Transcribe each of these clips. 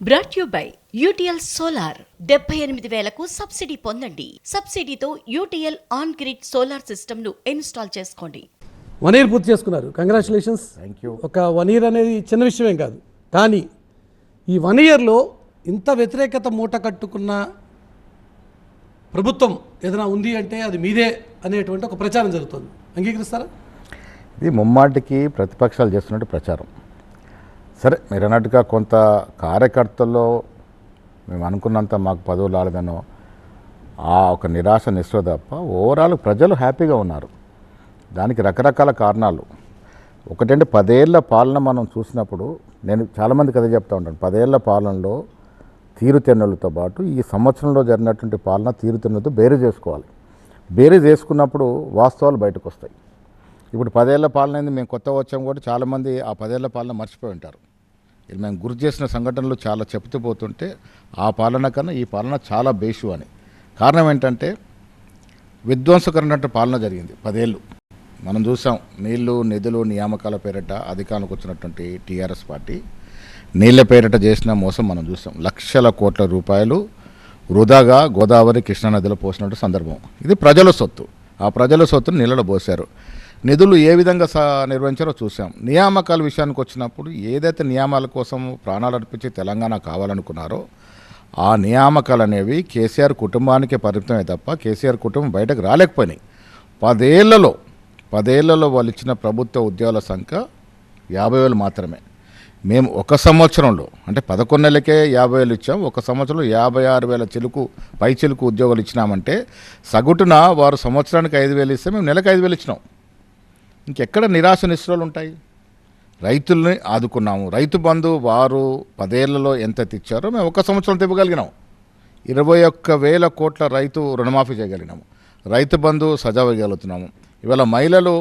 Brought you by UTL solar 78,000కు subsidy పొందండి. సబ్సిడీతో UTL on grid solar system ను ఇన్స్టాల్ చేసుకోండి. 1 year పూర్తి చేసుకున్నారు. కంగ్రాచులేషన్స్. Thank you. ఒక 1 year అనేది చిన్న విషయమేం కాదు. కానీ ఈ 1 yearలో ఇంత వ్యతిరేకత మూట కట్టుకున్న ప్రభుత్వం ఏదైనా ఉంది అంటే అది మీదే అనేటువంటి ఒక ప్రచారం జరుగుతుంది. అంగీకరిస్తారా? ఇది ముమ్మాటికి ప్రతిపక్షాలు చేస్తున్నట్టు ప్రచారం. సరే, మీరు అన్నట్టుగా కొంత కార్యకర్తల్లో మేము అనుకున్నంత మాకు పదవులు రాలేదనో ఆ ఒక నిరాశ నిస్పృహ తప్ప ఓవరాల్ ప్రజలు హ్యాపీగా ఉన్నారు. దానికి రకరకాల కారణాలు. ఒకటంటే 10 ఏళ్ల పాలన మనం చూసినప్పుడు నేను చాలామందికి అదే చెప్తూ ఉంటాను. 10 ఏళ్ల పాలనలో తీరుతెన్నులతో పాటు ఈ సంవత్సరంలో జరిగినటువంటి పాలన తీరుతెన్నులతో బేరీ చేసుకోవాలి. బేరీ చేసుకున్నప్పుడు వాస్తవాలు బయటకు వస్తాయి. ఇప్పుడు 10 ఏళ్ల పాలన అయింది, మేము కొత్తగా వచ్చాము కూడా చాలామంది ఆ 10 ఏళ్ల పాలన మర్చిపోయి ఉంటారు. ఇది మేము గుర్తు చేసిన సంఘటనలు చాలా చెప్తూ పోతుంటే ఆ పాలన కన్నా ఈ పాలన చాలా బేషు అని. కారణం ఏంటంటే విధ్వంసకరమైన పాలన జరిగింది 10 ఏళ్ళు. మనం చూసాం, నీళ్లు నిధులు నియామకాల పేరిట అధికారంలోకి వచ్చినటువంటి టీఆర్ఎస్ పార్టీ నీళ్ల పేరిట చేసిన మోసం మనం చూసాం. లక్షల కోట్ల రూపాయలు వృధాగా గోదావరి కృష్ణానదిలో పోసినట్టు సందర్భం. ఇది ప్రజల సొత్తు. ఆ ప్రజల సొత్తును నీళ్ళలో పోసారు. నిధులు ఏ విధంగా నిర్వహించారో చూసాం. నియామకాల విషయానికి వచ్చినప్పుడు ఏదైతే నియామాల కోసం ప్రాణాలు అర్పించి తెలంగాణ కావాలనుకున్నారో ఆ నియామకాలు అనేవి కేసీఆర్ కుటుంబానికే పరిమితమే తప్ప కేసీఆర్ కుటుంబం బయటకు రాలేకపోయినాయి. 10 ఏళ్లలో వాళ్ళు ఇచ్చిన ప్రభుత్వ ఉద్యోగాల సంఖ్య 50,000 మాత్రమే. మేము ఒక సంవత్సరంలో అంటే 11 నెలలకే 50,000 ఇచ్చాం. ఒక సంవత్సరంలో 56,000 పై చిలుకు ఉద్యోగాలు ఇచ్చినామంటే సగటున వారు సంవత్సరానికి 5,000 ఇస్తే మేము నెలకు 5,000 ఇచ్చినాం. ఇంకెక్కడ నిరాశ నిస్పృహలు ఉంటాయి? రైతుల్ని ఆదుకున్నాము. రైతు బంధు వారు 10 ఏళ్లలో ఎంత తెచ్చారో మేము ఒక సంవత్సరం తెప్పగలిగినాము. 21,000 కోట్ల రైతు రుణమాఫీ చేయగలిగినాము. రైతు బంధు సజావగలుగుతున్నాము. ఇవాళ మహిళలు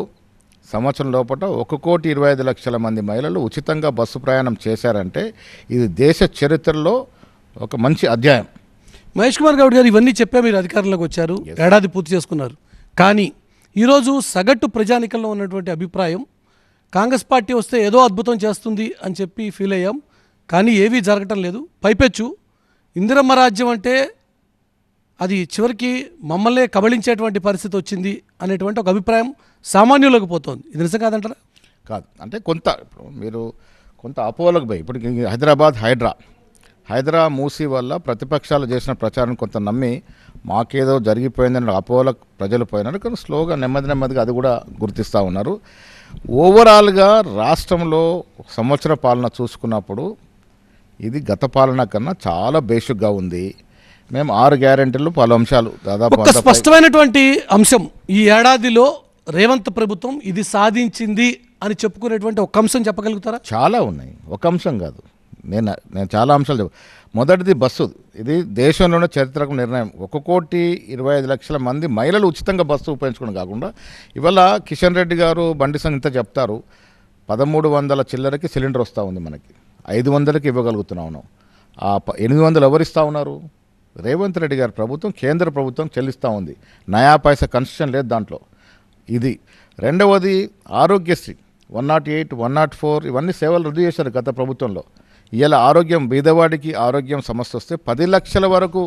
సంవత్సరం లోపల 1,25,00,000 మంది మహిళలు ఉచితంగా బస్సు ప్రయాణం చేశారంటే ఇది దేశ చరిత్రలో ఒక మంచి అధ్యాయం. మహేష్ కుమార్ గౌడ్ గారు ఇవన్నీ చెప్పే మీరు అధికారంలోకి వచ్చారు, ఏడాది పూర్తి చేసుకున్నారు. కానీ ఈరోజు సగటు ప్రజానికంలో ఉన్నటువంటి అభిప్రాయం కాంగ్రెస్ పార్టీ వస్తే ఏదో అద్భుతం చేస్తుంది అని చెప్పి ఫీల్ అయ్యాం. కానీ ఏవీ జరగటం లేదు. పైపెచ్చు ఇందిరమ్మ రాజ్యం అంటే అది చివరికి మమ్మల్నే కబళించేటువంటి పరిస్థితి వచ్చింది అనేటువంటి ఒక అభిప్రాయం సామాన్యులకు పోతుంది. ఇది నిజం కాదంటారా? కాదు, అంటే కొంత ఇప్పుడు మీరు కొంత అపోహలకు పోయి ఇప్పుడు హైదరా మూసీ వల్ల ప్రతిపక్షాలు చేసిన ప్రచారం కొంత నమ్మి మాకేదో జరిగిపోయిందని అపోహలకు ప్రజలు పోయినారు. కానీ స్లోగా నెమ్మదిగా అది కూడా గుర్తిస్తూ ఉన్నారు. ఓవరాల్గా రాష్ట్రంలో సంవత్సర పాలన చూసుకున్నప్పుడు ఇది గత పాలన కన్నా చాలా బేసిక్గా ఉంది. మేము 6 గ్యారెంటీలు పలు అంశాలు దాదాపు ఒక స్పష్టమైనటువంటి అంశం ఈ ఏడాదిలో రేవంత్ ప్రభుత్వం ఇది సాధించింది అని చెప్పుకునేటువంటి ఒక అంశం చెప్పగలుగుతారా? చాలా ఉన్నాయి, ఒక అంశం కాదు. నేను చాలా అంశాలు మొదటిది బస్సు. ఇది దేశంలోనే చరిత్రకు నిర్ణయం. 1,25,00,000 మంది మహిళలు ఉచితంగా బస్సు ఉపయోగించుకోవడం కాకుండా ఇవాళ కిషన్ రెడ్డి గారు బండి సంగతి ఇంత చెప్తారు. 1,300 చిల్లరకి సిలిండర్ వస్తూ ఉంది, మనకి 500కి ఇవ్వగలుగుతున్నాము. ఆ 800 ఎవరు ఇస్తూ ఉన్నారు? రేవంత్ రెడ్డి గారి ప్రభుత్వం, కేంద్ర ప్రభుత్వం చెల్లిస్తూ ఉంది. నయా పైసా కన్సెషన్ లేదు దాంట్లో. ఇది రెండవది ఆరోగ్యశ్రీ 108, 104 ఇవన్నీ సేవలు రద్దు చేశారు గత ప్రభుత్వంలో. ఇలా ఆరోగ్యం బీదవాడికి ఆరోగ్యం సమస్య వస్తే 10 లక్షల వరకు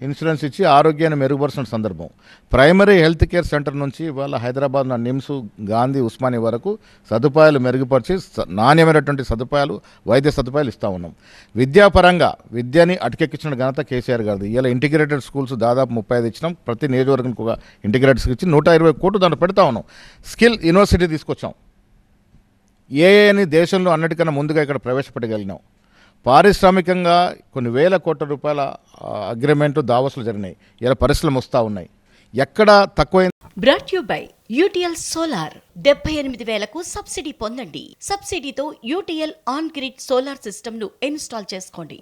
ఇన్సూరెన్స్ ఇచ్చి ఆరోగ్యాన్ని మెరుగుపరుస్తున్న సందర్భం. ప్రైమరీ హెల్త్ కేర్ సెంటర్ నుంచి ఇవాళ హైదరాబాద్ నిమ్స్, గాంధీ, ఉస్మానియా వరకు సదుపాయాలు మెరుగుపరిచి నాణ్యమైనటువంటి వైద్య సదుపాయాలు ఇస్తూ ఉన్నాం. విద్యాపరంగా విద్యని అటకెక్కించిన ఘనత కేసీఆర్ గారిది. ఇలా ఇంటిగ్రేటెడ్ స్కూల్స్ దాదాపు 35 ఇచ్చినాం. ప్రతి నియోజకవర్గానికి ఒక ఇంటిగ్రేటెడ్ స్కూల్ ఇచ్చి 120 కోట్లు దాంట్లో పెడతా ఉన్నాం. స్కిల్ యూనివర్సిటీ తీసుకొచ్చాం. ఏఐని దేశంలో అన్నిటికన్నా ముందుగా ఇక్కడ ప్రవేశపెట్టగలిగినాం. పారిశ్రామికంగా కొన్ని వేల కోట్ల రూపాయల అగ్రిమెంటు దావోస్లు జరిగినాయి. ఇలా పరిశ్రమలు వస్తూ ఉన్నాయి. ఎక్కడ తక్కువ. Brought you by UTL solar 78,000కు సబ్సిడీ పొందండి. సబ్సిడీతో UTL on grid solar system ను ఇన్స్టాల్ చేసుకోండి.